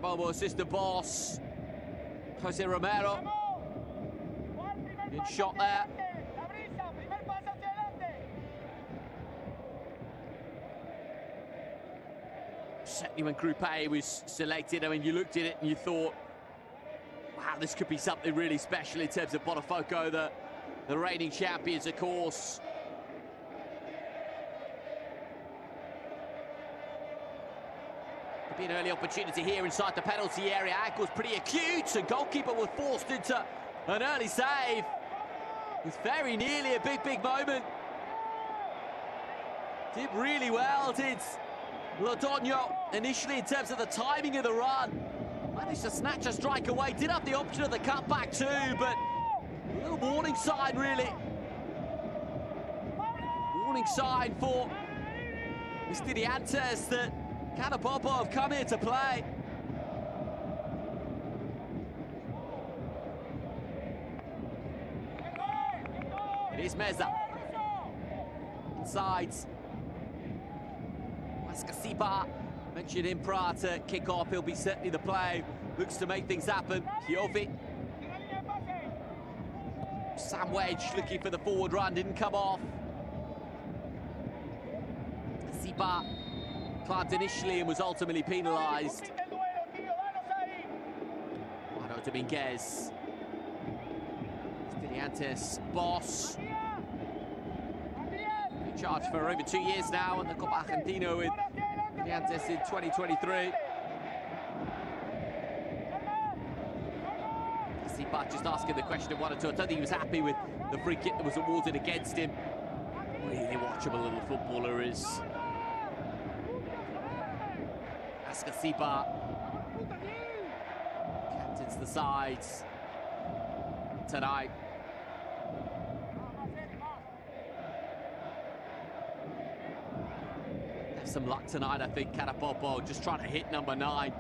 Carabobo assistant boss, Jose Romero. Good shot there. Certainly when Group A was selected, I mean, you looked at it and you thought, wow, this could be something really special in terms of Botafogo, the reigning champions, of course. Could be an early opportunity here inside the penalty area. Ankle's pretty acute, and goalkeeper was forced into an early save. It's very nearly a big moment. Did really well, did Lodonio initially in terms of the timing of the run. Managed to snatch a strike away, did have the option of the cutback too, but a little warning sign really. Warning sign for Estudiantes that Carabobo have come here to play. It is Meza. Inside. Mascasiba, mentioned him prior to kick-off, he'll be certainly the play. Looks to make things happen. Kiovi. Sam Wedge looking for the forward run, didn't come off. Siba climbed initially and was ultimately penalised. Mano Dominguez. Estudiantes boss. In charge for over 2 years now at the Copa Argentina with Estudiantes in 2023. Siba just asking the question of 1 or 2. I don't think he was happy with the free kick that was awarded against him. Really watchable little footballer is Ascasiba. Captains the sides tonight. Have some luck tonight, I think. Carabobo just trying to hit number 9.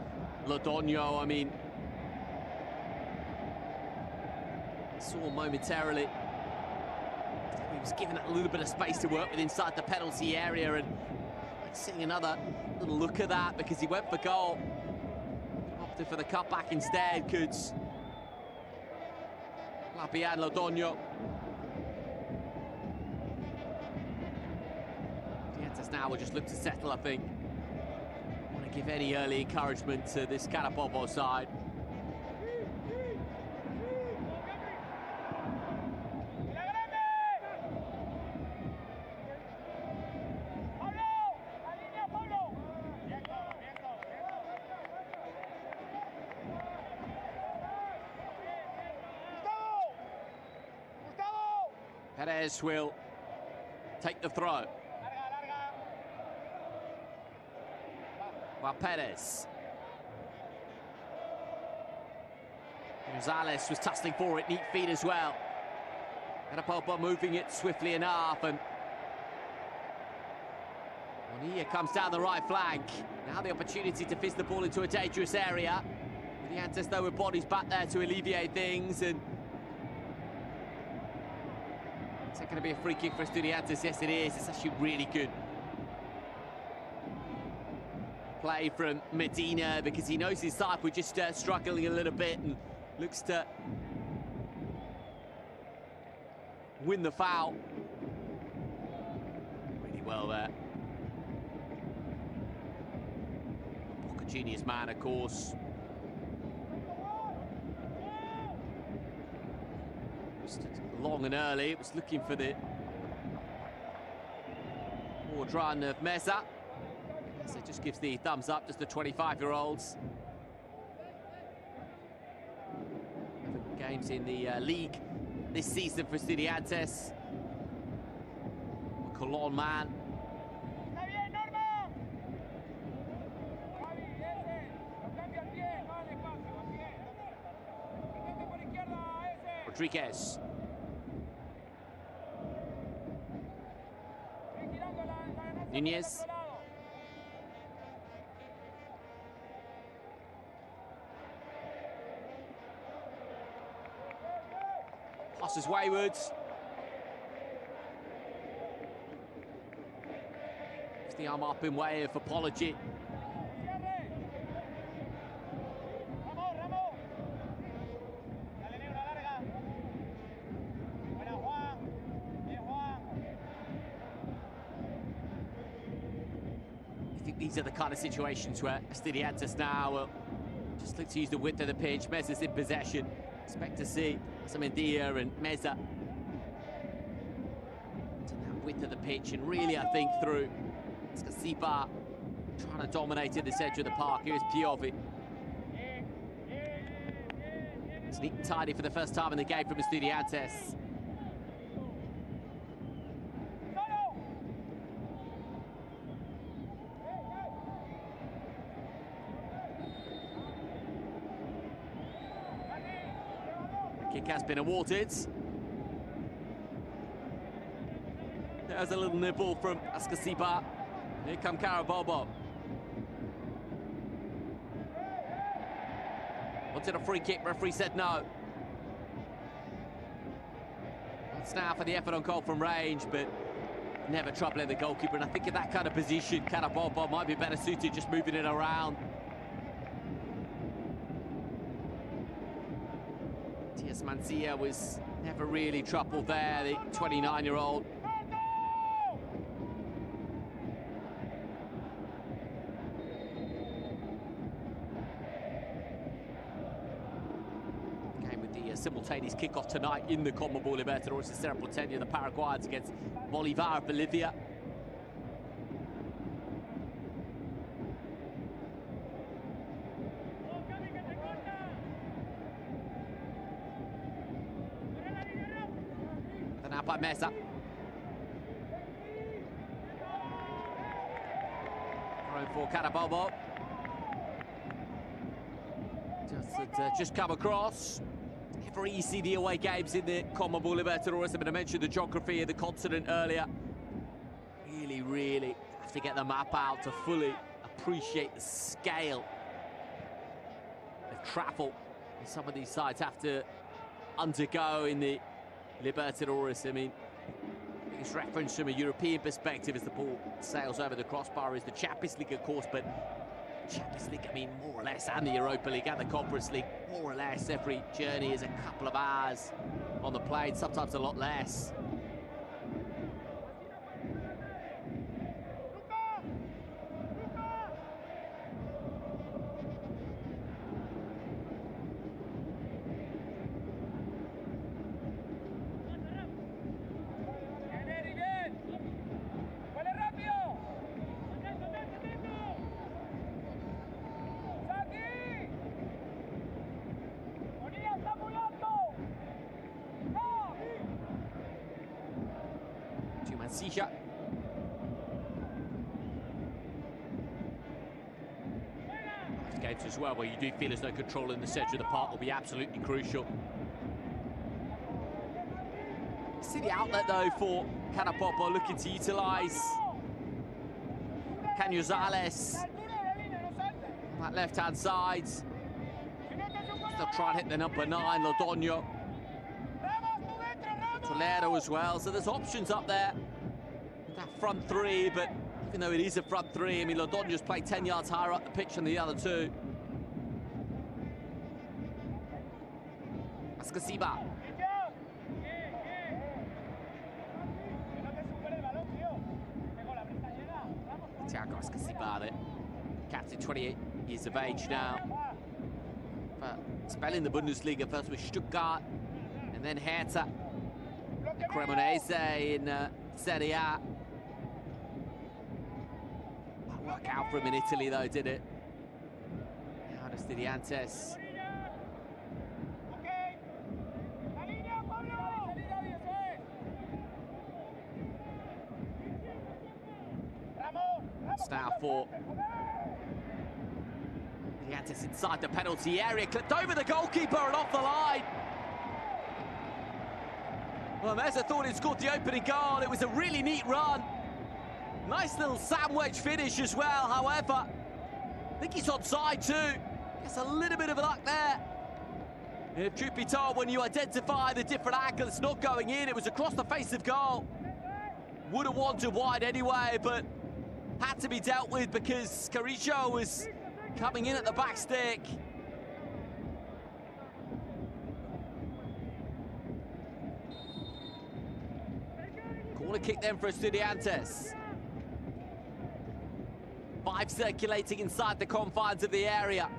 Lodonio, I mean, saw momentarily. He was given a little bit of space to work with inside the penalty area, and seeing another little look at that because he went for goal. Opted for the cutback instead. Could Lapian Lodonio. Dientes now will just look to settle, I think. Want to give any early encouragement to this Carabobo side. Perez will take the throw. Well, Perez. Gonzalez was tussling for it, neat feet as well. Carabobo moving it swiftly enough, and Bonilla comes down the right flank. Now the opportunity to fizz the ball into a dangerous area. Estudiantes though with bodies back there to alleviate things, and is it going to be a free kick for Estudiantes? Yes, it is. It's actually really good play from Medina because he knows his side were just struggling a little bit and looks to win the foul. Really well there. Boca Juniors man, of course. Long and early, it was looking for the forward run of Meza. Meza just gives the thumbs up, just the 25-year-olds. Games in the league this season for Estudiantes. Colón man. Rodriguez. Nunez. Passes wayward. It's the arm up in way of apology. think these are the kind of situations where Estudiantes now will just look to use the width of the pitch. Mesa's in possession. Expect to see Samendia and Mesa to that width of the pitch, and really, I think, through Skasiba trying to dominate in this edge of the park. Here's Piovi. It's neat and tidy for the first time in the game from Estudiantes. Kick has been awarded. There's a little nibble from Askasiba. Here come Carabobo. Wanted a free kick, referee said no. It's now for the effort on goal from range, but never troubling the goalkeeper. And I think in that kind of position, Carabobo might be better suited just moving it around. Mancia was never really troubled there, the 29-year-old. Game with the simultaneous kickoff tonight in the Copa Libertadores. Cerro, Porteño, the Paraguayans against Bolívar, Bolivia. Now by Mesa. Thrown for Carabobo. Just come across. Never easy, the away games in the Copa Libertadores. I mentioned the geography of the continent earlier. Really, really have to get the map out to fully appreciate the scale of travel that some of these sides have to undergo in the Libertadores. I mean, biggest reference from a European perspective as the ball sails over the crossbar is the Champions League, of course, but Champions League, I mean, more or less, and the Europa League and the Conference League, more or less, every journey is a couple of hours on the plane, sometimes a lot less. Sisha. Games as well, where you do feel as though control in the centre of the park will be absolutely crucial. See the outlet though for Carabobo looking to utilise Canizales. That left-hand side. Still trying to hit the number 9, Londoño. Toledo as well, so there's options up there. That front three, but even though it is a front three, I mean, Londoño's played 10 yards higher up the pitch than the other two. Askasiba. Thiago Askasiba, the captain, 28 years of age now. But spelling the Bundesliga, first with Stuttgart, and then Hertha, Cremonese in Serie A. That work out for him in Italy though, did it? Now to Estudiantes. It's now for Estudiantes inside the penalty area, clipped over the goalkeeper and off the line. Well, Mesa thought he'd scored the opening goal. It was a really neat run. Nice little sandwich finish as well, however. I think he's onside too. Gets a little bit of luck there. If truth be told, when you identify the different angles, it's not going in. It was across the face of goal. Would have wanted wide anyway, but had to be dealt with because Carrillo was coming in at the back stick. Corner kick then for Estudiantes. 5 circulating inside the confines of the area.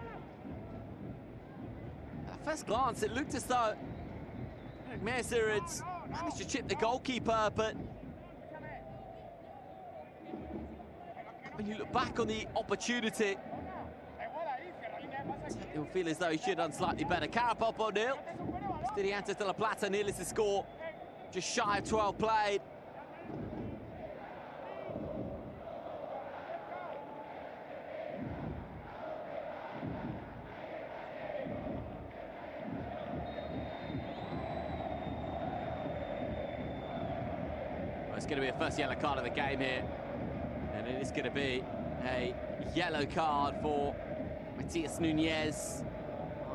At first glance, it looked as though Eric Mesa had managed to chip the goalkeeper, but when you look back on the opportunity, you'll feel as though he should have done slightly better. Carapopo nil. Estudiantes de La Plata nil is the score. Just shy of 12 played. Well, it's going to be a first yellow card of the game here. And it is going to be a yellow card for Matias Nunez.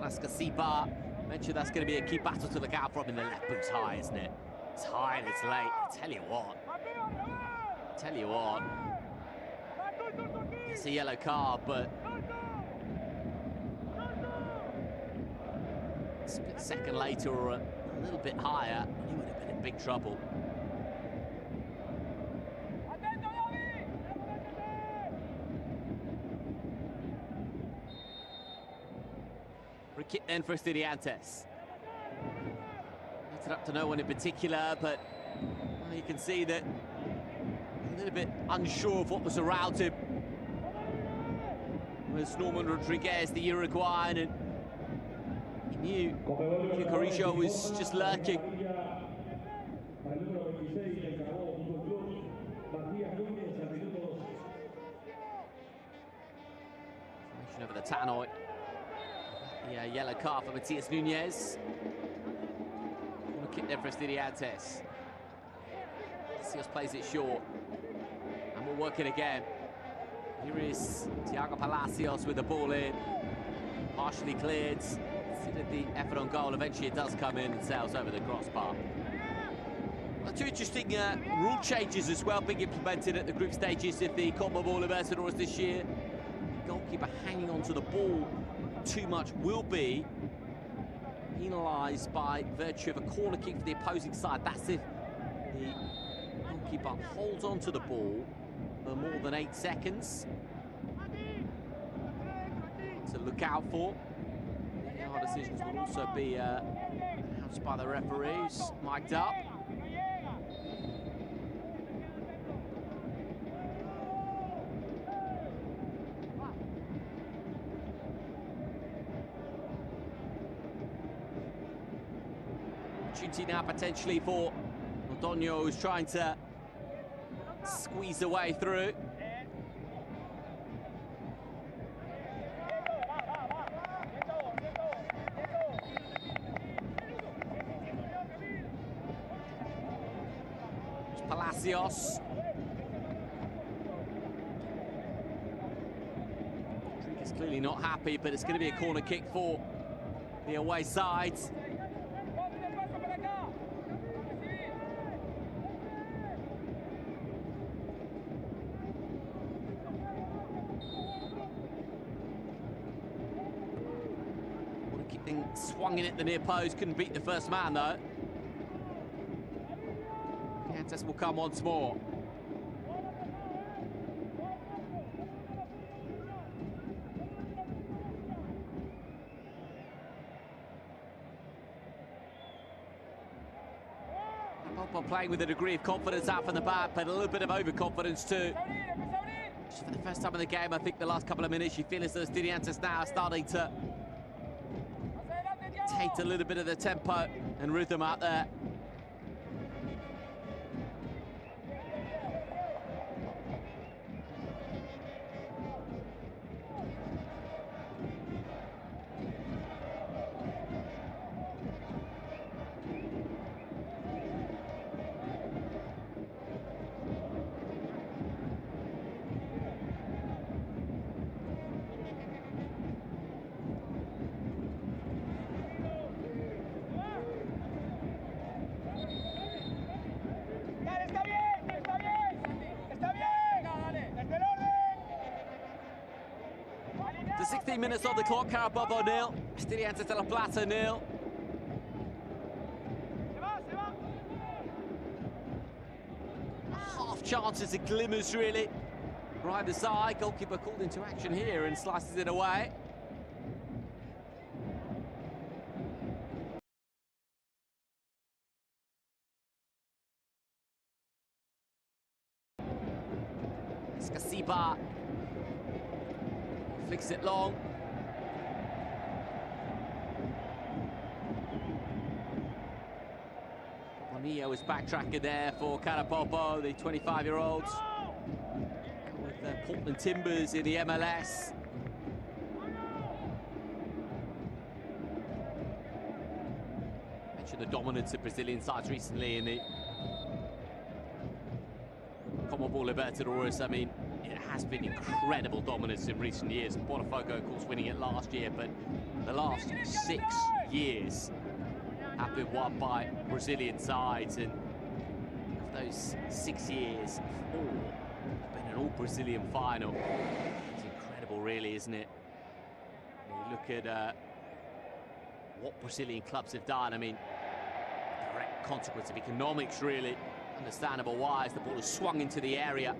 Casipa mentioned that's going to be a key battle to look out for. In the left boot's high, isn't it? It's high and it's late. I tell you what. It's a yellow card, but a split second later or a little bit higher, he would have been in big trouble. Free kick then for Estudiantes. It's up to no one in particular, but well, you can see that a little bit unsure of what was around him. It was Norman Rodriguez, the Uruguayan, and he knew Carrillo was just lurking. Formation over the tannoy. Yeah, yellow card for Matias Nunez. Corner kick there for Estudiantes. Palacios plays it short. And we'll work it again. Here is Thiago Palacios with the ball in. Partially cleared. Considered the effort on goal. Eventually it does come in and sails over the crossbar. Well, two interesting rule changes as well being implemented at the group stages of the Copa Libertadores this year. The goalkeeper hanging onto the ball too much will be penalised by virtue of a corner kick for the opposing side. That's if the goalkeeper holds on to the ball for more than 8 seconds. To look out for. Our decisions will also be announced by the referees, mic'd up. Opportunity now potentially for Porteño, who's trying to squeeze a way through. It's Palacios. Rodriguez clearly not happy, but it's going to be a corner kick for the away side. Swung in at the near post, couldn't beat the first man though. Estudiantes will come once more. Popo playing with a degree of confidence out from the back, but a little bit of overconfidence too. Just for the first time in the game, I think the last couple of minutes, you feel as though Estudiantes now are starting to take a little bit of the tempo and rhythm out there. The 16 minutes on the clock, Carabobo nil, Estudiantes de La Plata nil. Half chances and glimmers really Right side, goalkeeper called into action here and slices it away. Escasiba flicks it long. Porteño is backtracking there for Carapopo, the 25-year-olds. With the Portland Timbers in the MLS. Mentioned the dominance of Brazilian sides recently in the Copa Libertadores. I mean, it has been incredible dominance in recent years. Botafogo, of course, winning it last year, but the last 6 years have been won by Brazilian sides, and of those 6 years, 4 have been an all-Brazilian final. It's incredible, really, isn't it? When you look at what Brazilian clubs have done, I mean, direct consequence of economics, really. Understandable why, as the ball is swung into the area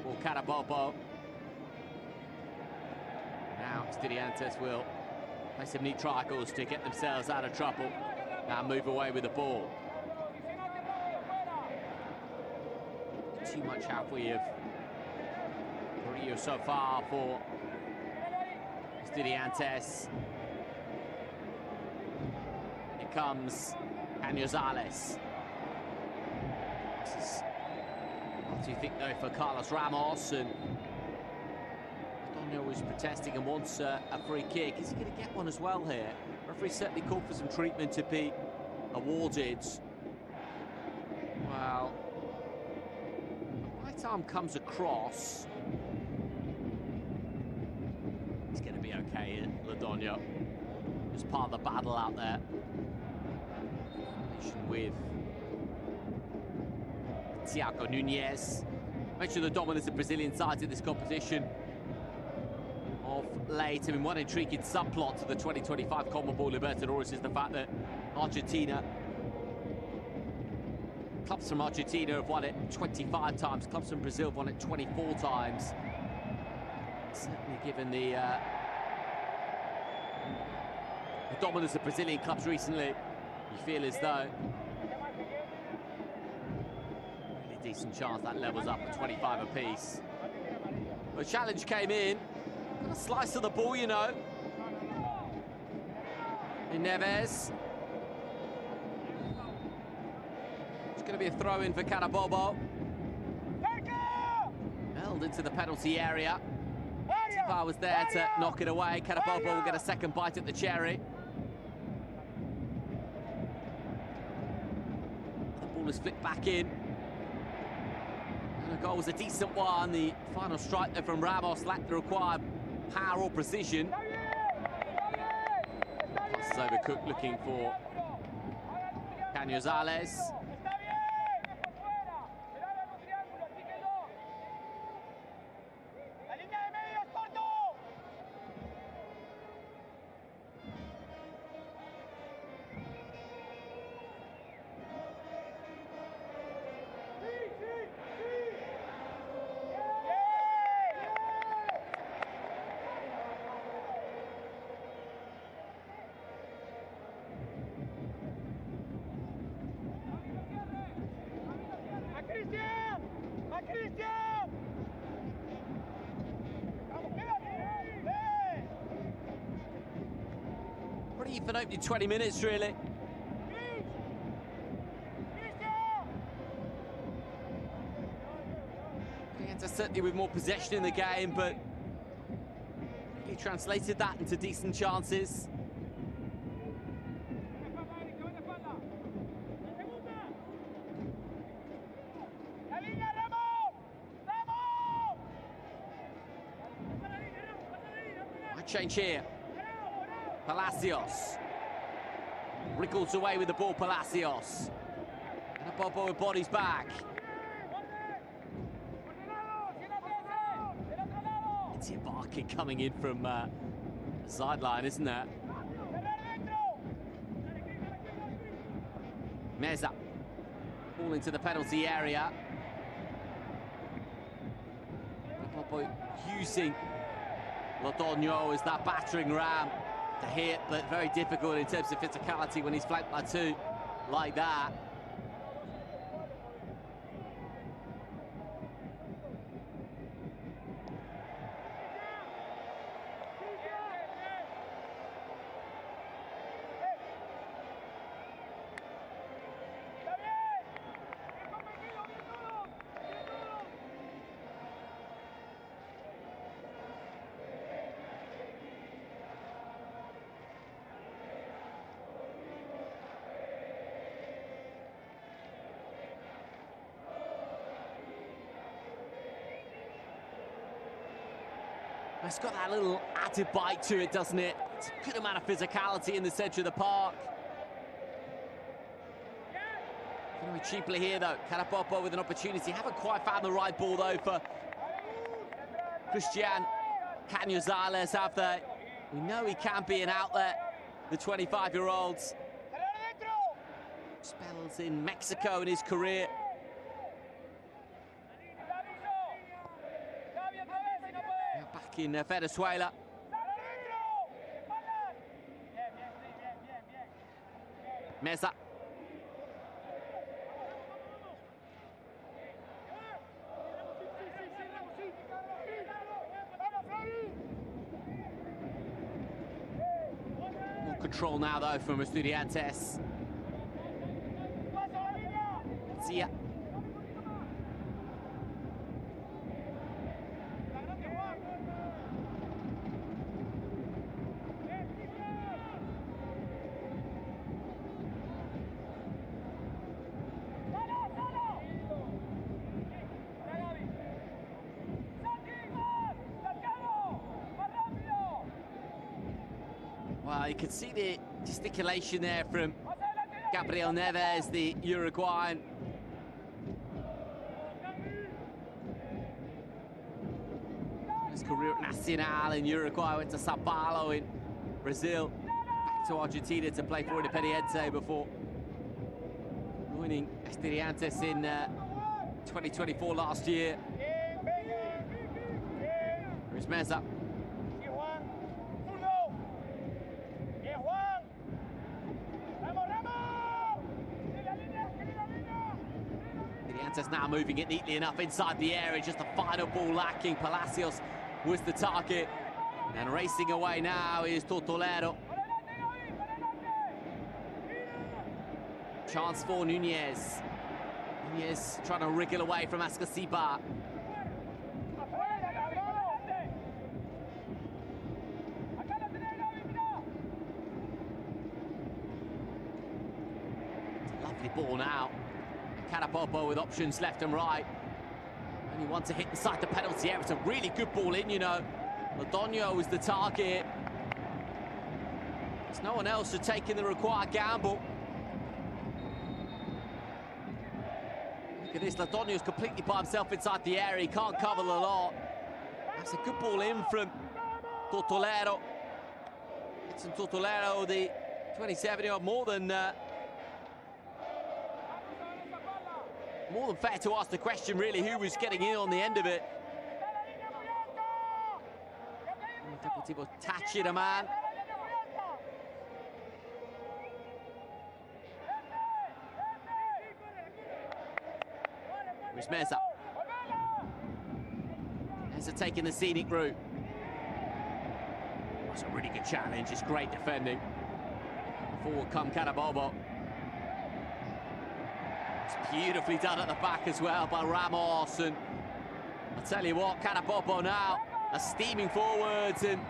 for Carabobo. Now Estudiantes will play some neat triangles to get themselves out of trouble and move away with the ball. Too much have we of Rio so far for Estudiantes. Here comes Canizales. What do you think, though, for Carlos Ramos? And Porteño was protesting and wants a free kick. Is he going to get one as well here? Referee certainly called for some treatment to be awarded. Well, the right arm comes across. It's going to be okay here, Porteño. Just part of the battle out there. With Thiago Nunez. Mentioned the dominance of Brazilian sides in this competition of late. I mean, one intriguing subplot to the 2025 Copa Libertadores is the fact that Argentina, clubs from Argentina have won it 25 times, clubs from Brazil have won it 24 times. Certainly given the dominance of Brazilian clubs recently, you feel as though decent chance that levels up at 25 apiece. The challenge came in. Got a slice of the ball, you know. In Neves. It's going to be a throw-in for Carabobo. Held into the penalty area. Tipa was there to knock it away. Carabobo will get a second bite at the cherry. The ball is flicked back in. And the goal was a decent one. The final strike there from Ramos lacked the required power or precision. Passes over Cook looking for Canizales. Pretty even opening 20 minutes, really. Certainly with more possession in the game, but he translated that into decent chances. Might change here. Palacios wriggles away with the ball. Palacios and a Bobo with bodies back. It's Ibaka coming in from the sideline, isn't that? Meza ball into the penalty area. using Porteño as that battering ram to hit, but very difficult in terms of physicality when he's flanked by two like that. It's got that little added bite to it, doesn't it? It's a good amount of physicality in the centre of the park. Going to be cheaply here, though. Carapopo with an opportunity. Haven't quite found the right ball, though, for Christian Cañizales have there. We know he can be an outlet, the 25-year-old. Spells in Mexico in his career. Back in Venezuela. Mesa. More control now, though, from Estudiantes. Zia. Well, you can see the gesticulation there from Gabriel Neves, the Uruguayan. His career at Nacional in Uruguay, went to Sao Paulo in Brazil, back to Argentina to play for Independiente before joining Estudiantes in 2024 last year. Here's Mesa. Estudiantes now moving it neatly enough inside the area, just the final ball lacking. Palacios was the target, and racing away now is Tortolero. Chance for Nunez. Nunez trying to wriggle away from Ascasiba. Lovely ball now. Carapopo with options left and right. Only one to hit inside the penalty area. It's a really good ball in, you know. Porteño was the target. There's no one else who's taking the required gamble. Look at this, Porteño's completely by himself inside the area. He can't cover the lot. That's a good ball in from Tortolero. It's Tortolero, the 27-year-old, more than fair to ask the question, really, who was getting in on the end of it. Deportivo touching a man. Here's Mesa. Mesa taking the scenic route. That's a really good challenge. It's great defending. Forward come Carabobo. It's beautifully done at the back as well by Ramos, and I'll tell you what, Carabobo now are steaming forwards, and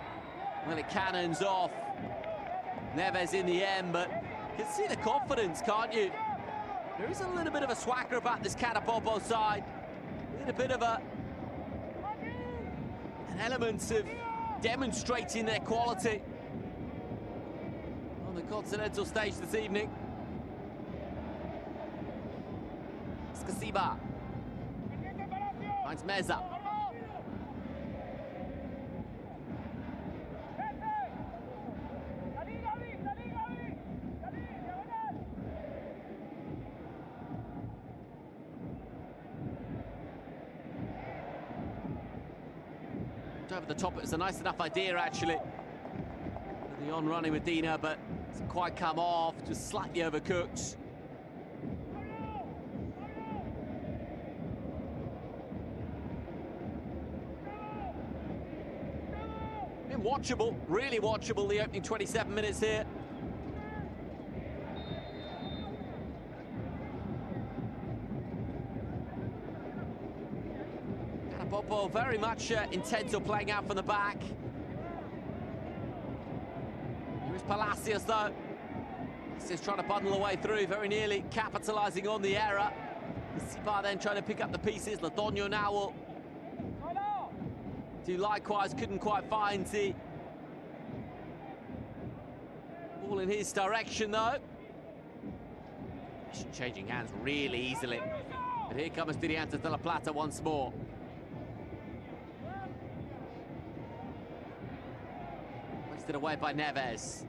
well, it cannons off. Neves in the end, but you can see the confidence, can't you? There is a little bit of a swagger about this Carabobo side, a little bit of an element of demonstrating their quality on the continental stage this evening. Ascasiba finds Mesa. over the top. It was a nice enough idea, actually. The on-running with Dina, but it's quite come off, just slightly overcooked. Been watchable, really watchable, the opening 27 minutes here. Bobo very much intent on playing out from the back. Here's Palacios, though. He's trying to bundle the way through, very nearly capitalising on the error. Sipa then trying to pick up the pieces. Porteño now will do likewise, couldn't quite find the ball in his direction, though. Changing hands really easily. But here comes Estudiantes de La Plata once more. Wasted away by Neves.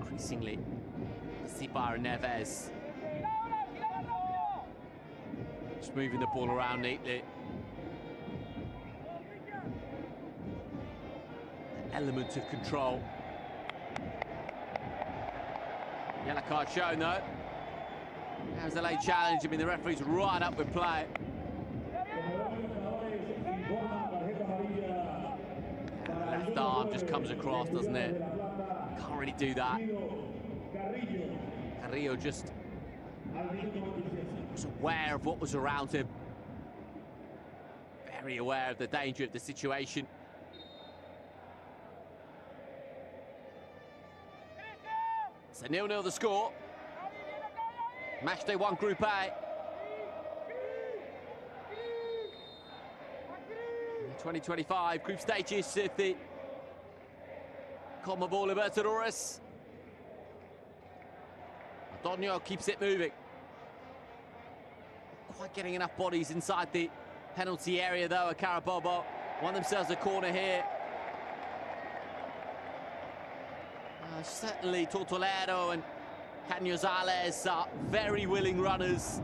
Increasingly, Sipa and Neves. Just moving the ball around neatly. An element of control. Yellow card shown, though. That was a late challenge. I mean, the referee's right up with play. Left arm just comes across, doesn't it? Can't really do that. Carrillo just was aware of what was around him. Very aware of the danger of the situation. So 0-0 the score. Match day 1, Group A. 2025 group stages of the Copa Libertadores. Porteño keeps it moving. Quite getting enough bodies inside the penalty area, though. Carabobo won themselves a corner here. Certainly Tortolero and Cañizales are very willing runners.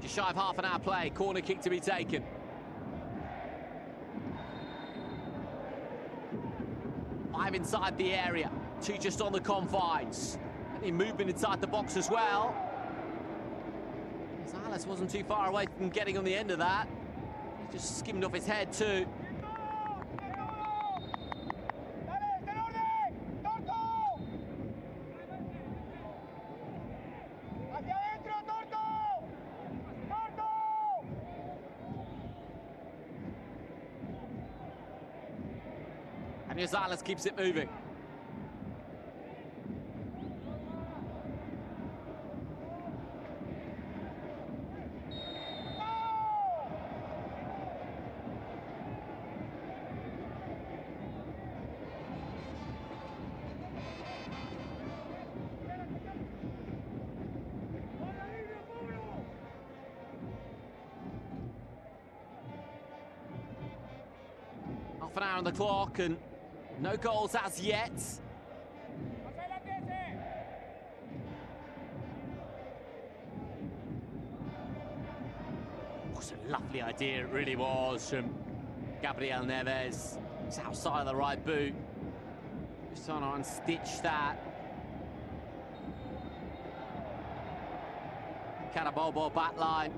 Just shy of half an hour play, corner kick to be taken. Five inside the area, 2 just on the confines. Any movement inside the box as well. Gonzalez wasn't too far away from getting on the end of that. He just skimmed off his head too. And Gonzalez keeps it moving. Half an hour on the clock and no goals as yet. What a lovely idea it really was from Gabriel Neves. It's outside of the right boot. Just trying to unstitch that. Carabobo back line.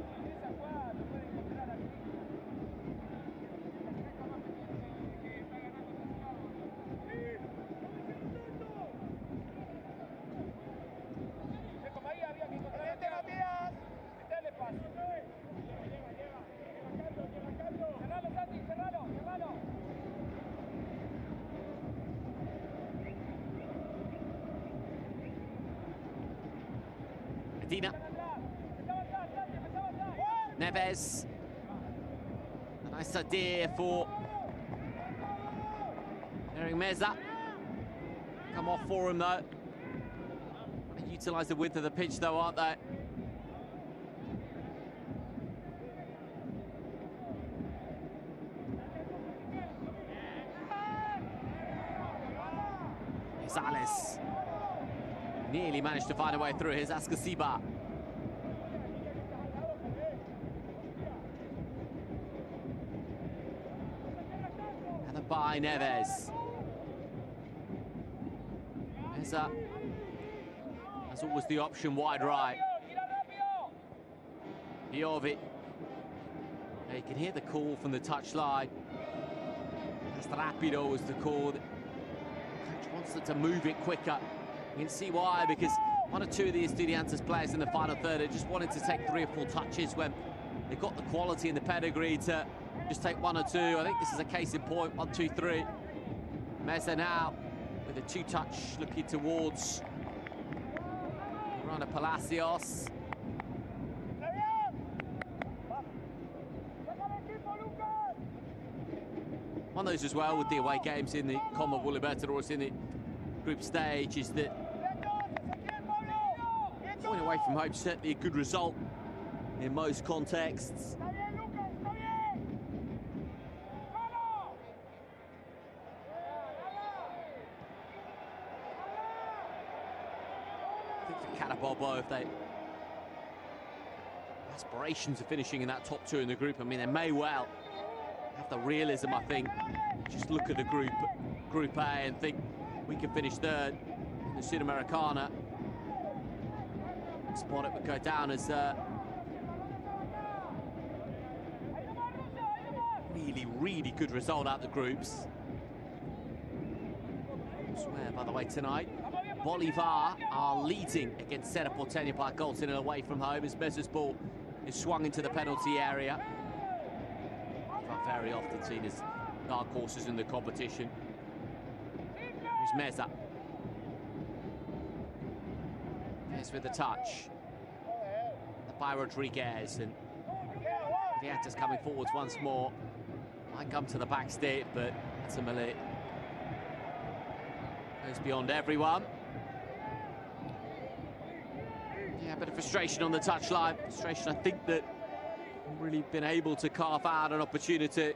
Medina Neves. A nice idea for Eric Meza. Come off for him though. Trying to utilise the width of the pitch though, aren't they? Gonzalez nearly managed to find a way through. Here's Ascasiba. Headed by Neves. Meza has always the option wide right. Jovic. You can hear the call from the touchline. That's rapido was the call. The coach wants them to move it quicker. You can see why, because one or two of the Estudiantes players in the final third are just wanted to take 3 or 4 touches when they've got the quality and the pedigree to just take 1 or 2. I think this is a case in point. 1, 2, 3. Meza now with a 2-touch looking towards Rana Palacios. One of those as well with the away games in the Copa Libertadores in the group stage is that going away from home is certainly a good result in most contexts. I think for Carabobo, if they aspirations of finishing in that top 2 in the group, I mean, they may well have the realism, I think. Just look at the Group A and think we can finish 3rd in the Sudamericana. Spot it would go down as really good result out the groups. I swear, by the way, tonight, Bolívar are leading against Cerro Porteño by a goal to nil away from home as Meza's ball is swung into the penalty area. Very often seen as dark horses in the competition. Here's Meza. There's with the touch. By Rodriguez, and Diata's coming forwards once more. Might come to the back stick, but ultimately goes beyond everyone. Yeah, a bit of frustration on the touchline. Frustration, I think, that really been able to carve out an opportunity.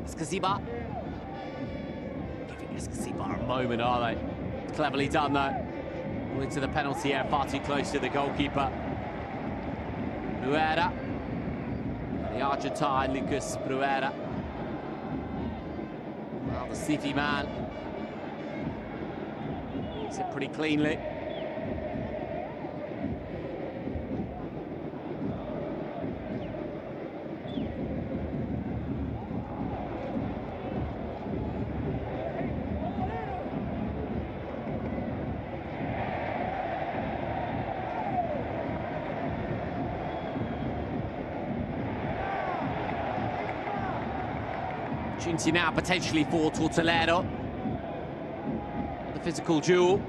Escasiba. Giving Escasiba a moment, are they? Cleverly done, though. Into the penalty area, far too close to the goalkeeper. Bruera. The Argentine, Lucas Bruera. Well, the City man. Makes it pretty cleanly. Opportunity now potentially for Tortolero. The physical duel.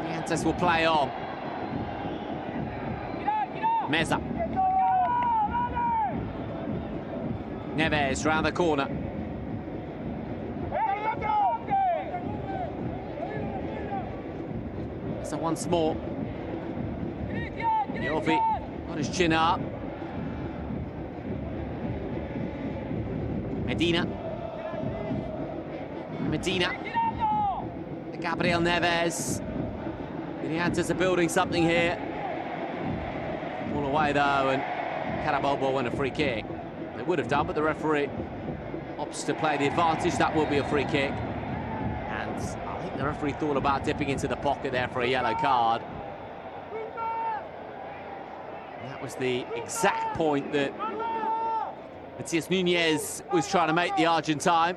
Diantes will play on. Meza. Neves round the corner. So once more, Jovic got his chin up. Medina. Gabriel Neves. The Diantes are building something here. All away though, and Carabobo won a free kick. They would have done, but the referee opts to play the advantage. That will be a free kick. I think the referee thought about dipping into the pocket there for a yellow card. And that was the exact point that Matias Nunez was trying to make the Argentine.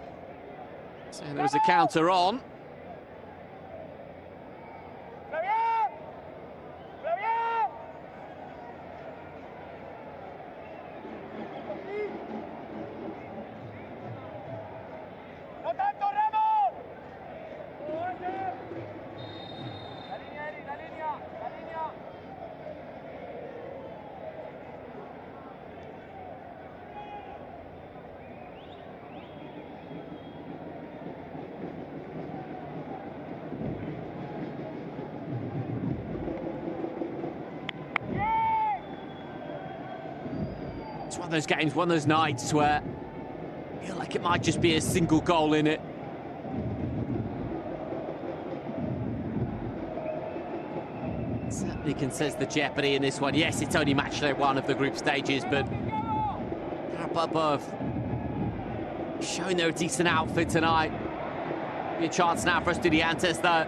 So there was a counter on. It's one of those games, one of those nights where I feel like it might just be a single goal in it. Certainly can sense the jeopardy in this one. Yes, it's only match day one of the group stages, but Carabobo have shown they're a decent outfit tonight. Be a chance now for Estudiantes, though.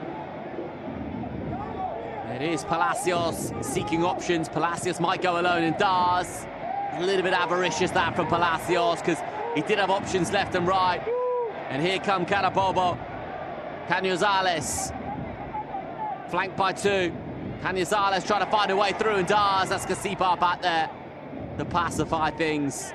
It is Palacios seeking options. Palacios might go alone and does. A little bit avaricious that from Palacios because he did have options left and right. And here come Carabobo. Canizales flanked by two. Canizales trying to find a way through and does. That's Casipa back there to pacify things.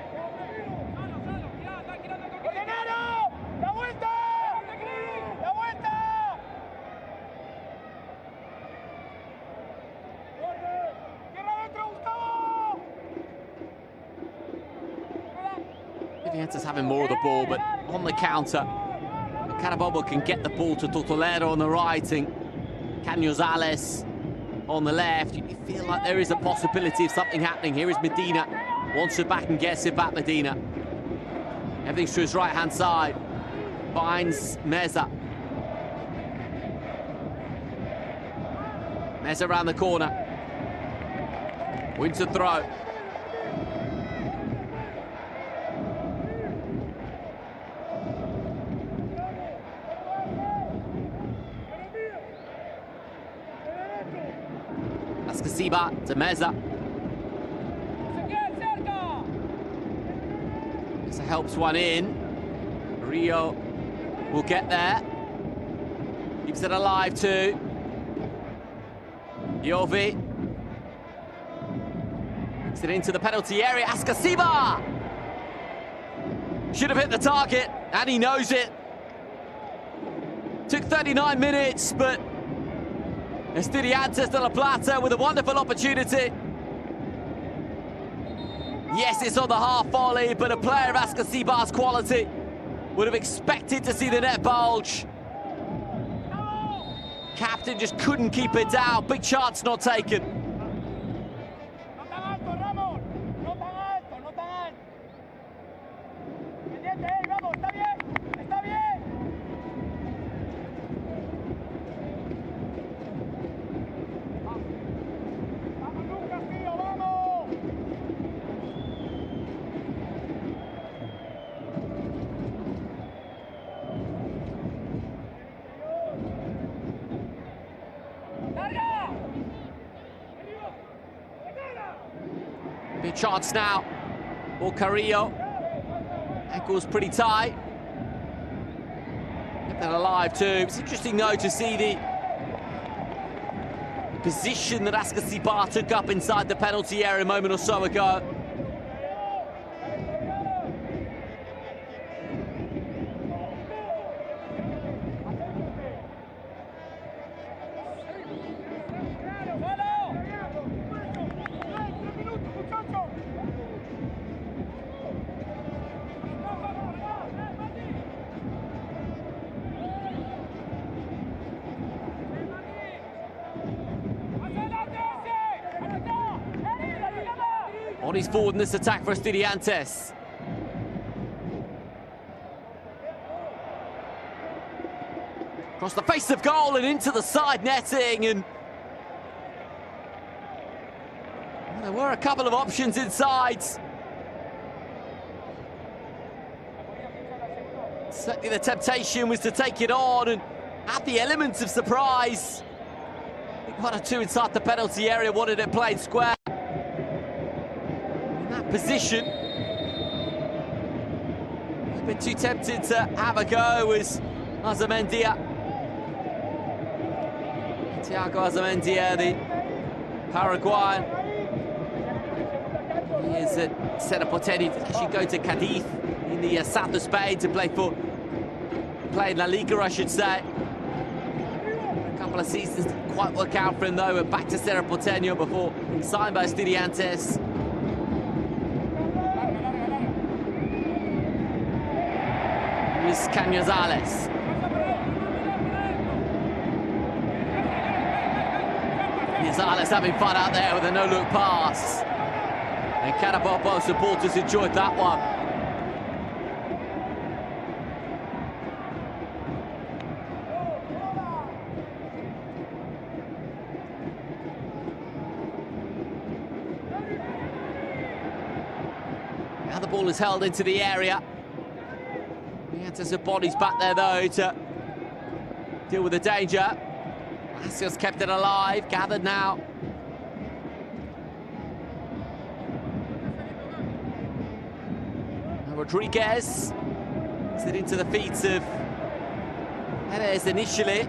Estudiantes having more of the ball, but on the counter, Carabobo can get the ball to Tortolero on the right and Canizales on the left. You feel like there is a possibility of something happening. Here is Medina, wants it back and gets it back, Medina. Everything's to his right-hand side. Finds Meza. Meza around the corner. Wins the throw. That's Casiba to Meza. Meza helps one in. Rio will get there. Keeps it alive too. Jovi. Takes it into the penalty area. Ascasiba! Should have hit the target, and he knows it. Took 39 minutes, but Estudiantes de La Plata with a wonderful opportunity. Yes, it's on the half volley, but a player of Ascasiba's quality would have expected to see the net bulge. Captain just couldn't keep it down. Big chance not taken. Big chance now for Carrillo. Ankle's pretty tight. Kept that alive too. It's interesting though to see the position that Ascasiba took up inside the penalty area a moment or so ago. On his forward in this attack for Estudiantes. Across the face of goal and into the side netting, and there were a couple of options inside. Certainly the temptation was to take it on and add the elements of surprise. I think 1 or 2 inside the penalty area wanted it played square. Position. bit too tempted to have a go was Azamendia. Thiago Azamendia, the Paraguayan. He is at Cerro. Porteño. Did actually go to Cadiz in the south of Spain to play in La Liga, I should say. A couple of seasons didn't quite work out for him though. We're back to Cerro Porteño before signed by Estudiantes. Luis Cañazales. Cañazales having fun out there with a no-look pass. And Carabobo supporters enjoyed that one. Now the ball is held into the area. There's bodies back there though to deal with the danger. Palacios kept it alive, gathered now. Rodriguez puts it into the feet of Perez initially.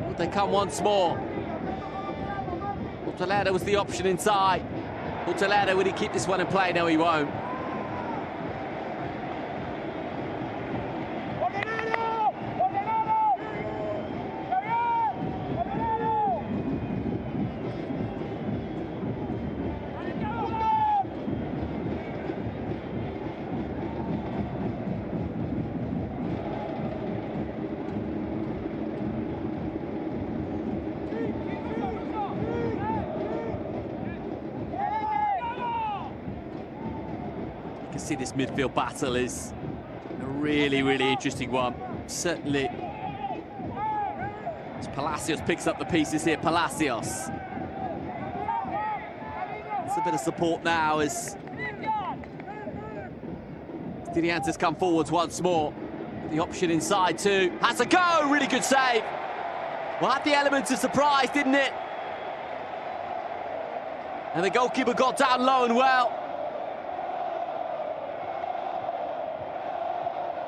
Would they come once more? Porteño was the option inside. Porteño, will he keep this one in play? No, he won't. You can see this midfield battle is a really, really interesting one. Certainly, as Palacios picks up the pieces here. Palacios. It's a bit of support now as Estudiantes come forwards once more. The option inside too. Has a go. Really good save. Well, had the element of surprise, didn't it? And the goalkeeper got down low and well.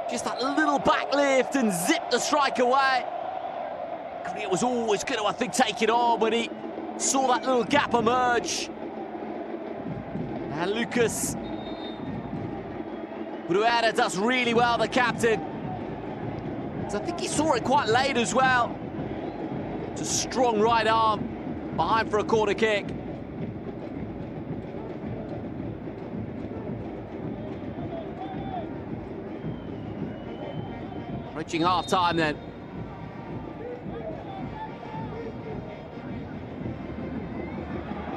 Just that little back lift and zipped the strike away. Korea was always going to, I think, take it on when he saw that little gap emerge. And Lucas Bruera does really well, the captain. So I think he saw it quite late as well. It's a strong right arm behind for a corner kick. Reaching half-time then.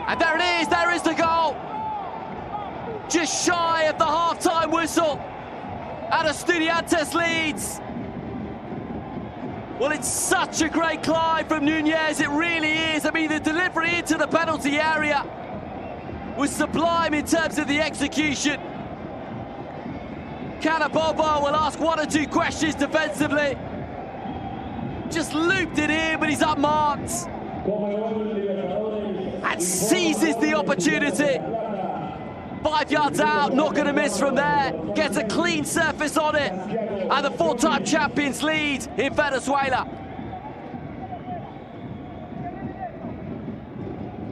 And there is the goal. Just shy of the half-time whistle. And Estudiantes leads. Well, it's such a great climb from Nunez, it really is. I mean, the delivery into the penalty area was sublime in terms of the execution. Carabobo will ask one or two questions defensively. Just looped it in, but he's unmarked. And seizes the opportunity. 5 yards out, not going to miss from there. Gets a clean surface on it. And the four-time champions lead in Venezuela.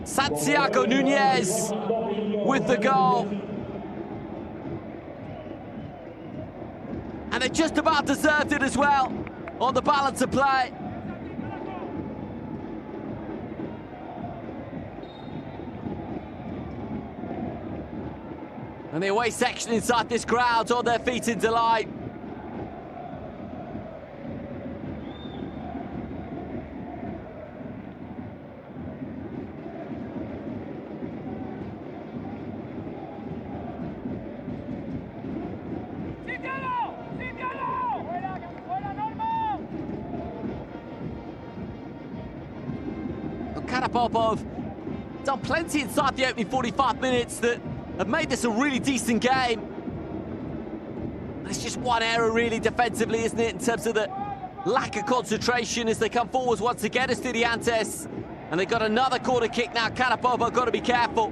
Santiago Nunez with the goal. And they just about deserved it as well on the balance of play. And the away section inside this crowd on their feet in delight. Karapopov done plenty inside the opening 45 minutes that have made this a really decent game. It's just one error really defensively, isn't it, in terms of the lack of concentration as they come forwards once again, Estudiantes. And they've got another corner kick now. Karapopov got to be careful.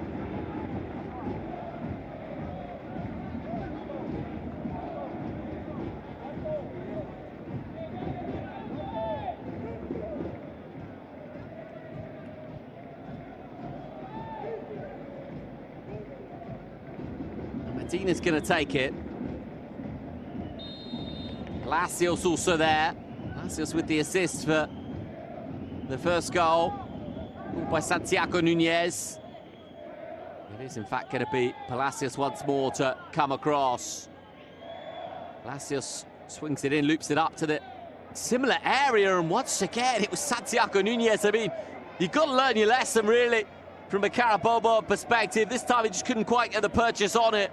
Martinez going to take it. Palacios also there. Palacios with the assist for the first goal by Santiago Nunez. It is in fact going to be Palacios once more to come across. Palacios swings it in, loops it up to the similar area, and once again it was Santiago Nunez. I mean, you've got to learn your lesson really from a Carabobo perspective. This time he just couldn't quite get the purchase on it.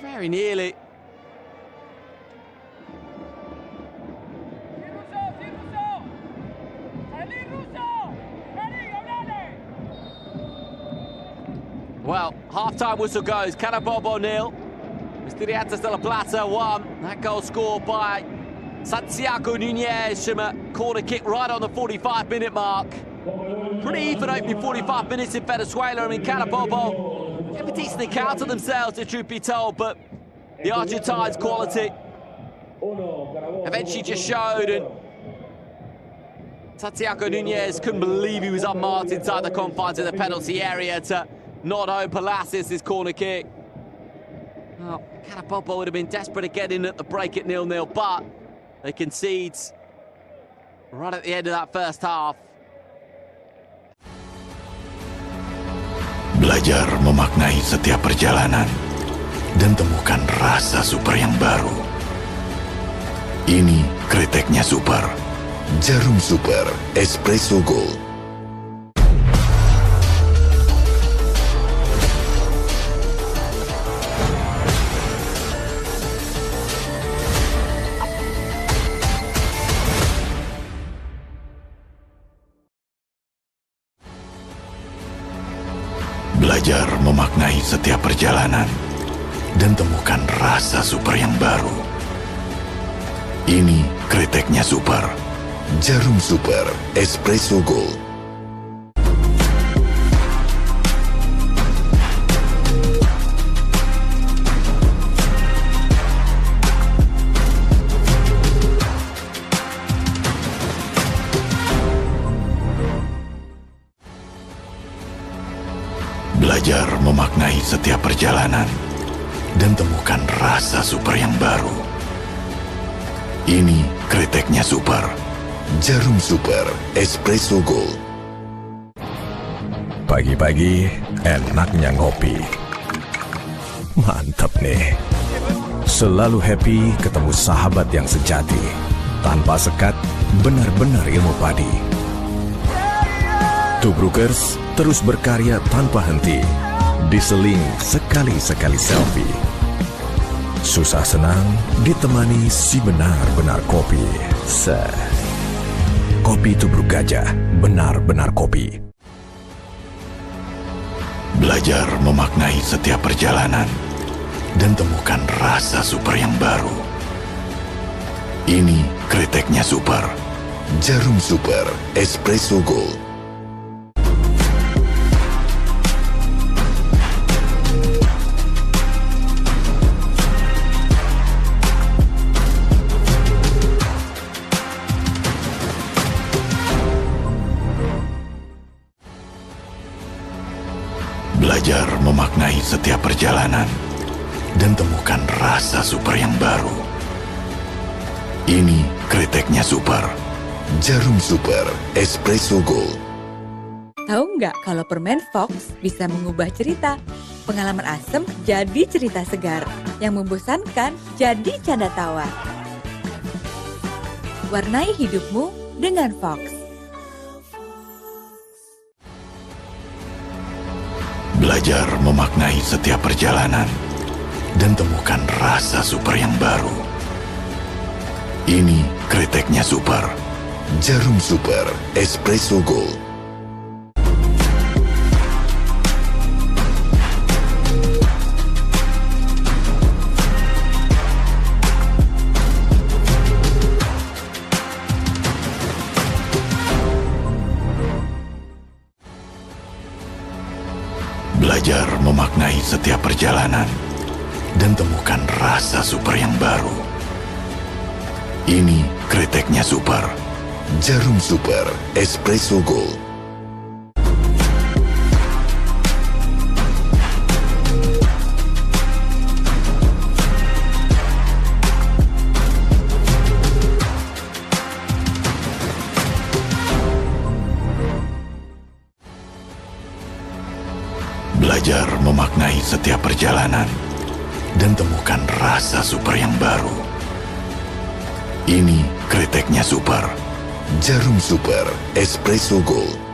Very nearly. Well, half-time whistle goes. Carabobo 0. Estudiantes de La Plata 1. That goal scored by Santiago Nunez from a corner kick right on the 45-minute mark. Pretty even opening 45 minutes in Venezuela. I mean, Carabobo have a decent account of themselves, the truth be told, but the Argentines' quality eventually just showed, and Santiago Nunez couldn't believe he was unmarked inside the confines of the penalty area to not home Palacios' corner kick. Well, Carabobo would have been desperate to get in at the break at 0-0, but they concede right at the end of that first half. Belajar memaknai setiap perjalanan dan temukan rasa super yang baru. Ini kreteknya super. Jarum Super Espresso Gold. Belajar memaknai setiap perjalanan dan temukan rasa super yang baru. Ini kreteknya super. Jarum Super Espresso Gold. Belajar memaknai setiap perjalanan dan temukan rasa super yang baru. Ini kreteknya super. Jarum Super Espresso Gold. Pagi-pagi enaknya ngopi. Mantap nih. Selalu happy ketemu sahabat yang sejati. Tanpa sekat, benar-benar ilmu padi. Tubrukers terus berkarya tanpa henti. Diseling sekali-sekali selfie. Susah senang ditemani si benar-benar kopi. Kopi Tubruk Gajah, benar-benar kopi. Belajar memaknai setiap perjalanan dan temukan rasa super yang baru. Ini kreteknya super. Jarum Super Espresso Gold. Belajar memaknai setiap perjalanan dan temukan rasa super yang baru. Ini kreteknya super. Jarum Super Espresso Gold. Tahu nggak kalau permen Fox bisa mengubah cerita? Pengalaman asem jadi cerita segar, yang membosankan jadi canda tawa. Warnai hidupmu dengan Fox. Belajar memaknai setiap perjalanan dan temukan rasa super yang baru. Ini kreteknya super. Jarum Super Espresso Gold. Belajar memaknai setiap perjalanan dan temukan rasa super yang baru. Ini kreteknya super. Jarum Super Espresso Gold. memaknai setiap perjalanan dan temukan rasa super yang baru. Ini kreteknya super. Jarum Super Espresso Gold.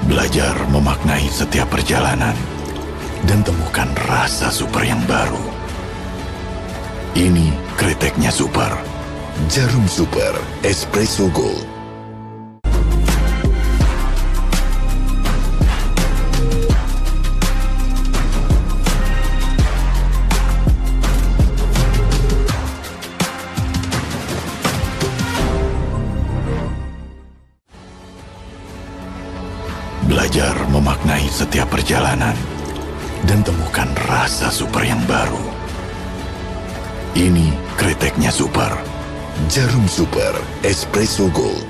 Belajar memaknai setiap perjalanan dan temukan rasa super yang baru. Ini kreteknya super. Jarum Super Espresso Gold. Belajar memaknai setiap perjalanan dan temukan rasa super yang baru. Ini kreteknya super. Jarum Super Espresso Gold.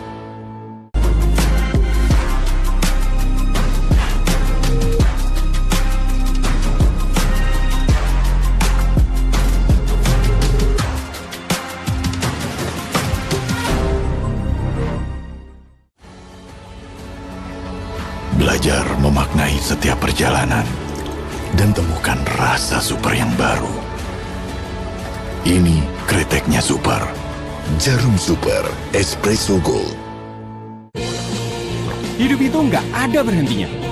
Belajar memaknai setiap perjalanan dan temukan rasa super yang baru. Ini kreteknya super. Jarum Super Espresso Gold. Hidup itu nggak ada berhentinya.